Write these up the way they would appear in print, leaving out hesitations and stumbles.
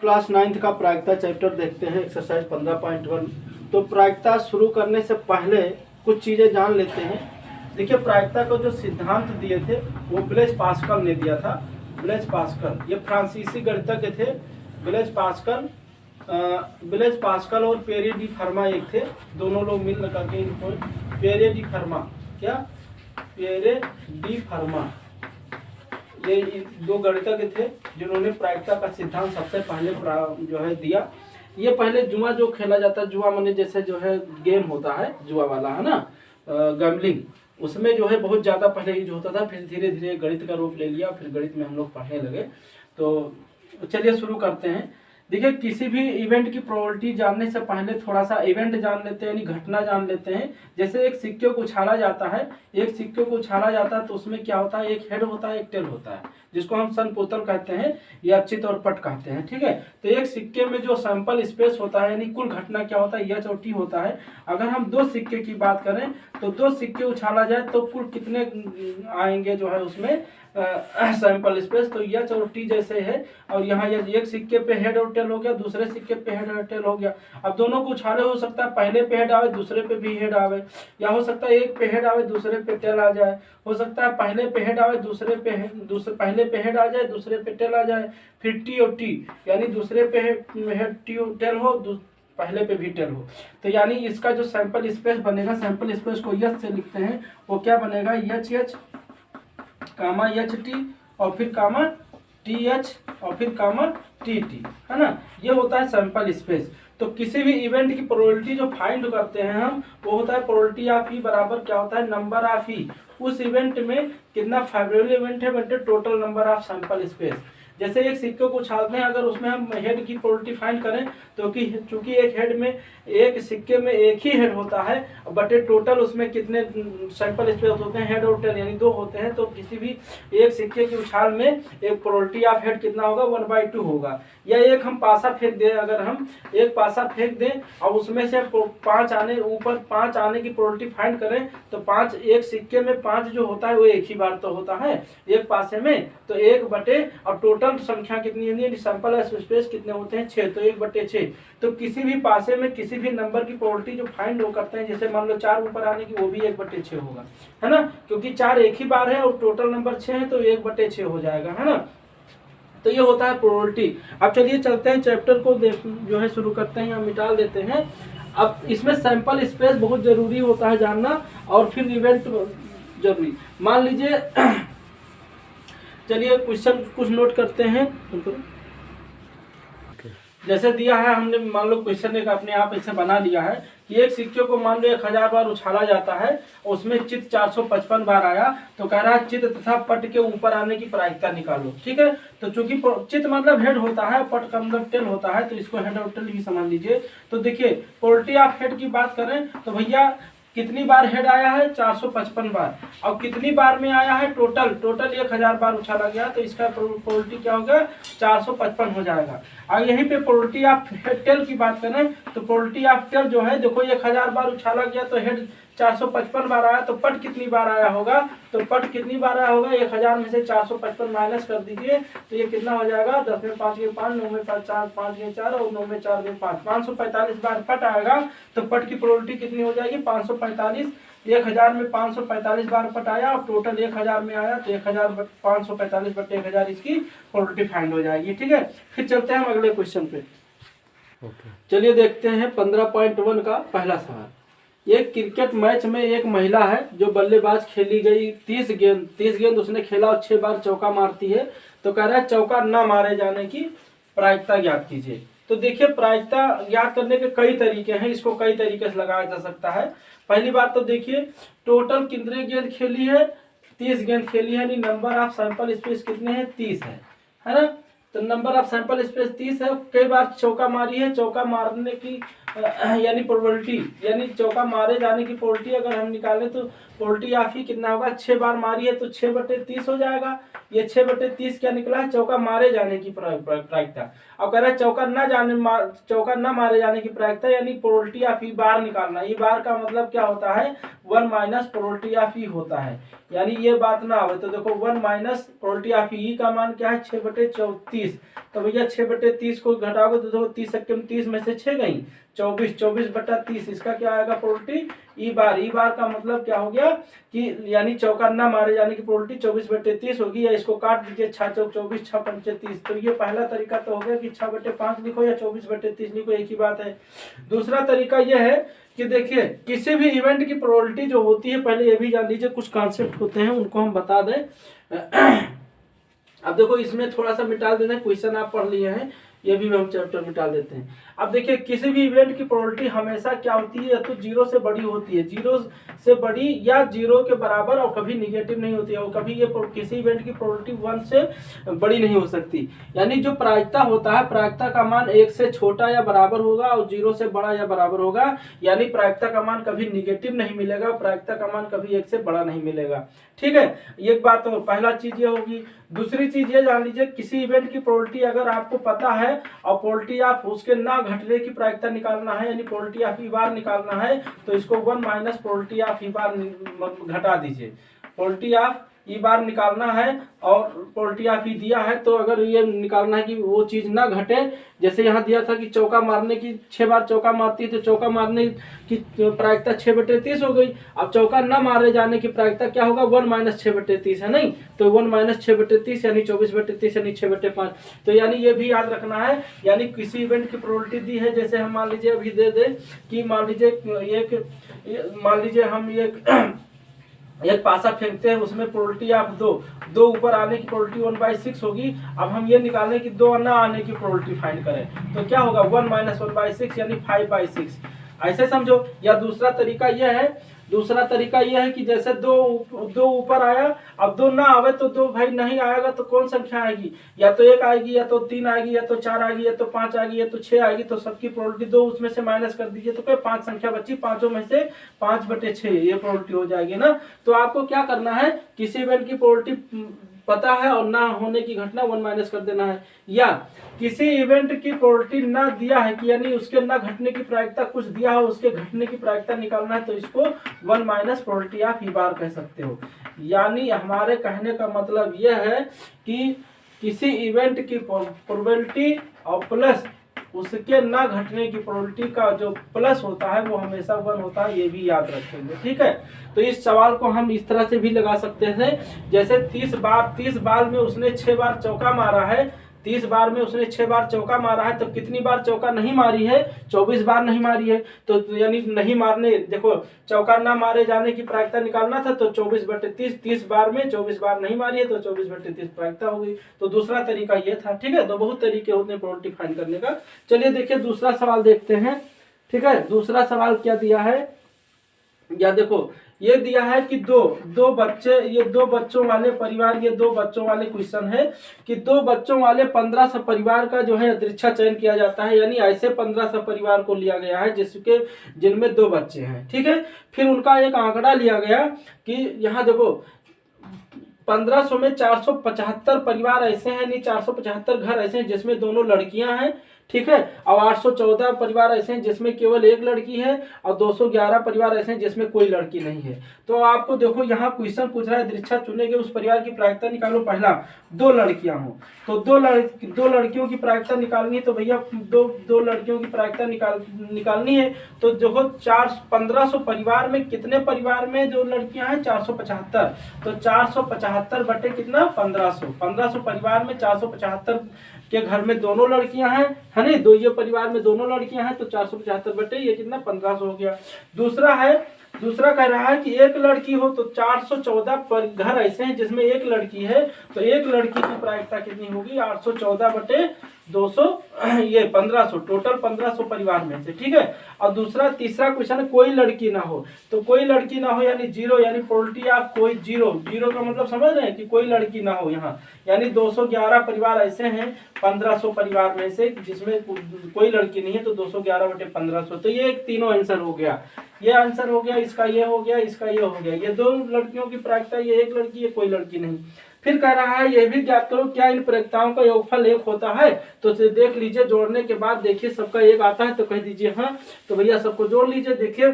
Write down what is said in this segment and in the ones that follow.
Class 9th का प्रायिकता chapter देखते हैं, एक्सरसाइज 15.1। तो प्रायिकता शुरू करने से पहले कुछ चीज़ें जान लेते हैं। देखिए, प्रायिकता को जो सिद्धांत दिए थे वो ब्लेज पास्कल ने दिया था। ब्लेज पास्कल ये फ्रांसीसी गणितज्ञ थे। ब्लेज पास्कल और पेरे डी फर्मा एक थे, दोनों लोग मिल करके इनको पेरे डी फर्मा, क्या पेरे डी फर्मा, ये दो गणितज्ञ थे जिन्होंने प्रायिकता का सिद्धांत सबसे पहले जो है दिया। ये पहले जुआ जो खेला जाता है, जुआ माने जैसे जो है गेम होता है जुआ वाला, है ना, गैम्बलिंग, उसमें जो है बहुत ज़्यादा पहले यूज होता था। फिर धीरे धीरे गणित का रूप ले लिया, फिर गणित में हम लोग पढ़ने लगे। तो चलिए शुरू करते हैं। देखिए, किसी भी इवेंट की प्रोबेबिलिटी जानने से पहले थोड़ा सा इवेंट जान लेते हैं, यानी घटना जान लेते हैं। जैसे एक सिक्के को उछाला जाता है, एक सिक्के को उछाला जाता है तो उसमें क्या होता है, एक हेड होता है, एक टेल होता है, जिसको हम सन पोतल कहते हैं या चित और पट कहते हैं। ठीक है, तो एक सिक्के में जो सैंपल स्पेस होता है, यानी कुल घटना क्या होता है, एच और टी होता है। अगर हम दो सिक्के की बात करें तो दो सिक्के उछाला जाए तो कुल कितने आएंगे जो है उसमें सैंपल स्पेस, तो एच और टी जैसे है। और यहाँ एक सिक्के पे हेड और टेल हो गया, दूसरे सिक्के पे हेड और टेल हो गया। अब दोनों को उछाले, हो सकता है पहले पे हेड आवे, दूसरे पे भी हेड आवे, या हो सकता है एक पे हेड आवे, दूसरे पे टेल आ जाए। हो सकता है पहले पे हेड आवे, पहले पे हेड आ जाए, दूसरे पे टेल आ जाए। फिर टी और टी, यानी दूसरे पे हेड टी और टेल हो, पहले पे भी टेल हो। तो यानी इसका जो सैंपल स्पेस बनेगा, सैंपल स्पेस को एच से लिखते हैं, वो क्या बनेगा, एच एच कामा एच टी और फिर कामा टी एच और फिर कामा टी टी, है ना। ये होता है सैंपल स्पेस। तो किसी भी इवेंट की प्रोबेबिलिटी जो फाइंड करते हैं हम, वो होता है प्रोबेबिलिटी ऑफ ई बराबर क्या होता है, नंबर ऑफ ई। उस इवेंट में कितना फेवरेबल इवेंट है बटे total number of sample space. जैसे एक सिक्के को उछालते हैं, अगर उसमें हम हेड की प्रोबेबिलिटी फाइंड करें तो चूंकि एक हेड में, एक सिक्के में एक ही हेड होता है, बटे टोटल उसमें कितने सैंपल स्पेस होते हैं, हेड और टेल यानी दो होते हैं। तो किसी भी एक सिक्के की उछाल में एक प्रोबेबिलिटी ऑफ हेड कितना होगा, 1/2 होगा। या एक हम पासा फेंक दें, अगर हम एक पासा फेंक दें और उसमें से 5 आने, ऊपर 5 आने की प्रोबेबिलिटी फाइंड करें तो 5, एक सिक्के में 5 जो होता है वो एक ही बार तो होता है एक पासे में, तो 1 बटे, और टोटल संख्या कितनी है, सैंपल स्पेस कितने होते हैं, 6, तो 1/6। तो किसी भी पासे में किसी भी नंबर की प्रोबेबिलिटी जो फाइंड वो करते हैं, जैसे मान लो 4 ऊपर आने की, वो भी 1/6 होगा, है ना, क्योंकि 4 एक ही बार है और टोटल नंबर 6 है, तो 1/6 हो जाएगा, है ना। तो ये होता है प्रोबेबिलिटी। अब चलिए चलते हैं चैप्टर को जो है शुरू करते हैं या मिटा देते हैं। अब इसमें सैंपल स्पेस बहुत जरूरी होता है जानना, और फिर इवेंट जरूरी। मान लीजिए चलिए क्वेश्चन कुछ नोट करते हैं। जैसे दिया है, हमने मान लो क्वेश्चन एक अपने आप ऐसे बना लिया है कि एक सिक्के को मान लो 1000 बार उछाला जाता है, उसमें चित 455 बार आया, तो कह रहा है चित तथा पट के ऊपर आने की प्रायिकता निकालो। ठीक है, तो चूंकि चित मतलब हेड होता है, पट का मतलब टेल होता है, तो इसको हेड और टेल ही समझ लीजिए। तो देखिए, प्रोबेबिलिटी ऑफ हेड की बात करें तो भैया कितनी बार हेड आया है, 455 बार। और कितनी बार में आया है, टोटल 1000 बार उछाला गया, तो इसका प्रोबेबिलिटी क्या होगा, 455 हो जाएगा। और यहीं पे प्रोबेबिलिटी ऑफ टेल की बात करें तो प्रोबेबिलिटी ऑफ टेल जो है, देखो 1000 बार उछाला गया तो हेड 455 बार आया, तो पट कितनी बार आया होगा, तो पट कितनी बार आया होगा, 1000 में से 455 माइनस कर दीजिए, तो ये कितना हो जाएगा, 10 में 5 के 5, 9 में 4, 5 के 4 और 9 में 4 के 5, 545 बार पट आएगा। तो पट की प्रोबेबिलिटी कितनी हो जाएगी, 545। 1000 में 545 बार पट आया और टोटल 1000 में आया, तो 545 बटे 1000 इसकी प्रोबेबिलिटी फाइंड हो जाएगी। ठीक है, फिर चलते हैं हम अगले क्वेश्चन पे। चलिए देखते हैं 15.1 का पहला सवाल। एक क्रिकेट मैच में एक महिला है जो बल्लेबाज खेली गई 30 गेंद उसने खेला और 6 बार चौका मारती है। तो कह रहा है चौका न मारे जाने की प्रायिकता ज्ञात कीजिए। तो देखिए, प्रायिकता ज्ञात करने के कई तरीके हैं, इसको कई तरीके से लगाया जा सकता है। पहली बात तो देखिए, टोटल कितने गेंद खेली है, 30 गेंद खेली है, यानी नंबर ऑफ सैंपल स्पेस कितने हैं, 30 है ना। तो नंबर ऑफ सैंपल स्पेस 30 है। कई बार चौका मारी है, चौका मारने की यानी प्रोबेबिलिटी, यानी चौका मारे जाने की प्रोबेबिलिटी अगर हम निकालें तो प्रोबेबिलिटी ऑफ ही कितना होगा, 6 बार मारी है तो 6/30 हो जाएगा। ये 6/30 क्या निकला है, चौका मारे जाने की प्रायिकता। अब कह रहा है चौका न मारे जाने की प्रायिकता, यानी प्रोबेबिलिटी ऑफ ई बार निकालना। ई बार का मतलब क्या होता है, 1 माइनस प्रोबेबिलिटी ऑफ ई होता है, यानी ये बात ना आवे तो देखो 1 माइनस प्रोबेबिलिटी ऑफ ई का मान क्या है, 6/34। तो भैया 6/30 को घटाओगे तो देखो 30 में से 6 गई 24 इसका क्या आएगा प्रोबेबिलिटी ई बार का मतलब क्या हो गया कि यानी चौका ना मारे जाने की प्रोबेबिलिटी 24/30 होगी, या इसको काट दीजिए 6 चौक 24 6 पंचे 30। तो ये पहला तरीका तो हो गया कि 6/5 लिखो या 24/30 लिखो, एक ही बात है। दूसरा तरीका यह है कि देखिए किसी भी इवेंट की प्रोबेबिलिटी जो होती है, पहले ये भी जान लीजिए कुछ कॉन्सेप्ट होते हैं उनको हम बता दें। अब देखो इसमें थोड़ा सा मिटा देते हैं, क्वेश्चन आप पढ़ लिए हैं, ये भी हम चैप्टर मिटा देते हैं। अब देखिए किसी भी इवेंट की प्रोबेबिलिटी हमेशा क्या होती है, या तो 0 से बड़ी होती है, 0 से बड़ी या 0 के बराबर, और कभी निगेटिव नहीं होती है, और कभी ये किसी इवेंट की प्रोबेबिलिटी 1 से बड़ी नहीं हो सकती। यानी जो प्रायिकता होता है, प्रायिकता का मान 1 से छोटा या बराबर होगा और 0 से बड़ा या बराबर होगा, यानी प्रायिकता का मान कभी निगेटिव नहीं मिलेगा, प्रायिकता का मान कभी 1 से बड़ा नहीं मिलेगा। ठीक है, एक बात तो पहला चीज ये होगी। दूसरी चीज ये जान लीजिए किसी इवेंट की प्रोबेबिलिटी अगर आपको पता है और प्रोबेबिलिटी आप उसके ना घटने की प्रायिकता निकालना है, यानी प्रोबेबिलिटी ऑफ ई बार निकालना है, तो इसको 1 माइनस प्रोबेबिलिटी ऑफ ई बार घटा दीजिए। प्रोबेबिलिटी ऑफ ई बार निकालना है और प्रोबेबिलिटी ऑफ ई दिया है, तो अगर ये निकालना है कि वो चीज ना घटे, जैसे यहाँ दिया था कि चौका मारने की 6 बार चौका मारती है तो चौका मारने की प्रायिकता 6/30 हो गई। अब चौका ना मारे जाने की प्रायिकता क्या होगा, 1 माइनस 6/30 है नहीं, तो 1 माइनस 6/30 यानी 24/30 यानी 6/5। तो यानी ये भी याद रखना है, यानी किसी इवेंट की प्रोबेबिलिटी दी है, जैसे हम मान लीजिए अभी दे दे कि मान लीजिए हम एक पासा फेंकते हैं, उसमें प्रोबेबिलिटी आप दो ऊपर आने की प्रोबेबिलिटी 1/6 होगी। अब हम ये निकालें कि 2 ना आने की प्रोबेबिलिटी फाइंड करें, तो क्या होगा 1 माइनस 1/6 यानी 5/6, ऐसे समझो। या दूसरा तरीका यह है कि जैसे दो ऊपर आया, अब 2 ना आवे तो 2 भाई नहीं आएगा तो कौन संख्या आएगी, या तो 1 आएगी, या तो 3 आएगी, या तो 4 आएगी, या तो 5 आएगी, या तो 6 आएगी, तो सबकी प्रोबेबिलिटी 2 उसमें से माइनस कर दीजिए तो क्या 5 संख्या बची, 5 में से 5/6 ये प्रोबेबिलिटी हो जाएगी ना। तो आपको क्या करना है, किसी इवेंट की प्रोबेबिलिटी पता है और ना होने की घटना 1 माइनस कर देना है, या किसी इवेंट की प्रोबेबिलिटी ना दिया है कि यानी उसके ना घटने की प्रायिकता कुछ दिया है, उसके घटने की प्रायिकता निकालना है, तो इसको 1 माइनस प्रोबेबिलिटी ऑफ ई बार कह सकते हो। यानी हमारे कहने का मतलब यह है कि किसी इवेंट की प्रोबेबिलिटी और प्लस उसके ना घटने की प्रोबेबिलिटी का जो प्लस होता है वो हमेशा 1 होता है, ये भी याद रखेंगे। ठीक है, तो इस सवाल को हम इस तरह से भी लगा सकते हैं, जैसे 30 बार में उसने 6 बार चौका मारा है, 30 बार में उसने 6 बार चौका मारा है, तो कितनी बार चौका नहीं मारी है, 24 बार नहीं मारी है। तो यानी नहीं मारने, देखो चौका ना मारे जाने की प्रायिकता निकालना था, तो 24/30, 30 बार में 24 बार नहीं मारी है तो 24/30 प्रायिकता हो गई। तो दूसरा तरीका ये था। ठीक है, तो बहुत तरीके होते हैं प्रोबेबिलिटी फाइंड करने का। चलिए देखिए दूसरा सवाल देखते हैं। ठीक है, दूसरा सवाल क्या दिया है, या देखो ये दिया है कि दो बच्चे, ये 2 बच्चों वाले परिवार, ये 2 बच्चों वाले क्वेश्चन है कि 2 बच्चों वाले 1500 परिवार का जो है यादृच्छा चयन किया जाता है, यानी ऐसे 1500 परिवार को लिया गया है जिनमें 2 बच्चे हैं। ठीक है, फिर उनका एक आंकड़ा लिया गया कि यहाँ देखो 1500 में 475 परिवार ऐसे हैं, नहीं 475 घर ऐसे हैं जिसमें दोनों लड़कियां हैं। ठीक है, और 814 परिवार ऐसे हैं जिसमें केवल एक लड़की है, और 211 परिवार ऐसे हैं जिसमें कोई लड़की नहीं है। तो आपको देखो यहाँ क्वेश्चन पूछ रहा है दृच्छा चुने गए उस परिवार की प्रायिकता निकालो। पहला 2 लड़कियां हो तो 2 लड़कियों की प्रायिकता निकालनी है, तो भैया दो लड़कियों की प्रायिकता निकालनी है। तो देखो 1500 परिवार में कितने परिवार में जो लड़कियां हैं 475, तो 475 बटे कितना 1500 परिवार में 475 के घर में दोनों लड़कियां हैं, है नहीं, दो ये परिवार में दोनों लड़कियां हैं, तो 475 बटे ये कितना 1500 हो गया। दूसरा कह रहा है कि एक लड़की हो तो 414 घर ऐसे हैं जिसमें एक लड़की है, तो एक लड़की की प्रायिकता कितनी होगी 814 बटे 200 ये 1500, टोटल 1500 परिवार में से। ठीक है, और तीसरा क्वेश्चन कोई लड़की ना हो, तो कोई लड़की ना हो यानी 0, यानी प्रोबेबिलिटी ऑफ कोई 0 का मतलब समझ रहे हैं कि कोई लड़की ना हो यहाँ, यानी 211 परिवार ऐसे हैं 1500 परिवार में से जिसमें कोई लड़की नहीं है, तो 211 बटे 1500। तो ये एक तीनों आंसर हो गया, ये आंसर हो गया, इसका ये हो गया, इसका ये हो गया। ये 2 लड़कियों की प्रायिकता, ये एक लड़की है, कोई लड़की नहीं। फिर कह रहा है ये भी ज्ञात करो क्या इन प्रायिकताओं का योगफल 1 होता है। तो देख लीजिए, जोड़ने के बाद देखिए सबका 1 आता है तो कह दीजिए हाँ। तो भैया सबको जोड़ लीजिए। देखिए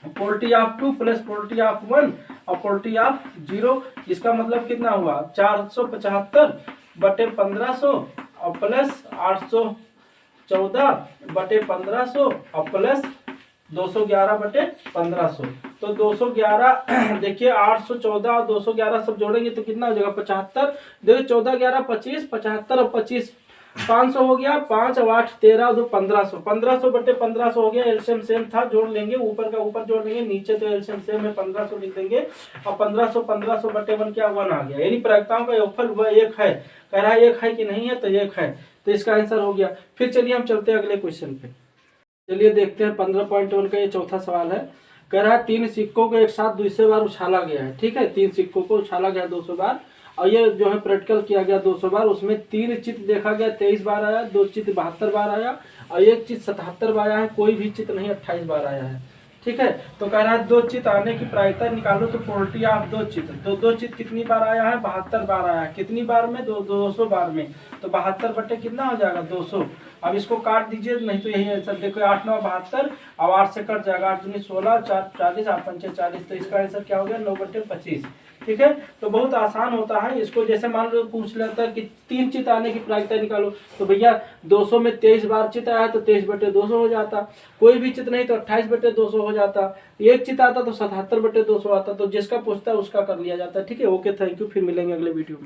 probability of 2 plus probability of 1 और प्रोबेबिलिटी ऑफ 0, इसका मतलब कितना हुआ 475 बटे 1500 और प्लस 814 बटे 1500 और प्लस 211 बटे 1500। तो 211 देखिए 814 और 211 सब जोड़ेंगे तो कितना हो जाएगा 75। देखिए 14 11 25, 75 और 25 500 हो गया, 5 और 8 13 और 2 1500, 1500 बटे 1500 हो गया। एलसीएम सेम था, जोड़ लेंगे, ऊपर का ऊपर जोड़ लेंगे, नीचे तो एलसीएम सेम है 1500 लिख देंगे और 1500 बटे 1 क्या 1 आ गया। यानी प्रायिकताओं का योगफल वह 1 है। कह रहा है 1 है कि नहीं है, तो 1 है, तो इसका आंसर हो गया। फिर चलिए हम चलते हैं अगले क्वेश्चन पे। चलिए देखते हैं 15.1 का ये चौथा सवाल है। कह रहा है 3 सिक्कों को एक साथ 200 बार उछाला गया है। ठीक है, 3 सिक्कों को उछाला गया 200 बार और ये जो है प्रैक्टिकल किया गया 200 बार। उसमें 3 चित्र देखा गया 23 बार आया, 2 चित्र 72 बार आया और 1 चित्र 77 बार आया है, कोई भी चित्र नहीं 28 बार आया है। ठीक है, तो कह रहा है 2 चित्र आने की प्रायिकता निकालो तो प्रोबेबिलिटी ऑफ 2 चित्र। तो 2 चित्र कितनी बार आया है 72 बार आया है। कितनी बार में 200 बार में, तो 72 बटे कितना हो जाएगा 200। अब इसको काट दीजिए, नहीं तो यही आंसर देखो 8 9 72 और 8 से कट जाएगा, 8 दूनी 16 4 40 8 पंचे 40, तो इसका आंसर क्या हो गया 9 बटे 25। ठीक है, तो बहुत आसान होता है। इसको जैसे मान लो पूछ लेता है कि 3 चित्र आने की प्रायिकता निकालो, तो भैया 200 में 23 बार चित्र आया तो 23 बटे 200 हो जाता। कोई भी चित्र नहीं तो 28 बटे 200 हो जाता। 1 चित्र आता तो 77 बटे 200 आता। तो जिसका पूछता है उसका कर लिया जाता है। ठीक है, ओके, थैंक यू, फिर मिलेंगे अगले वीडियो में।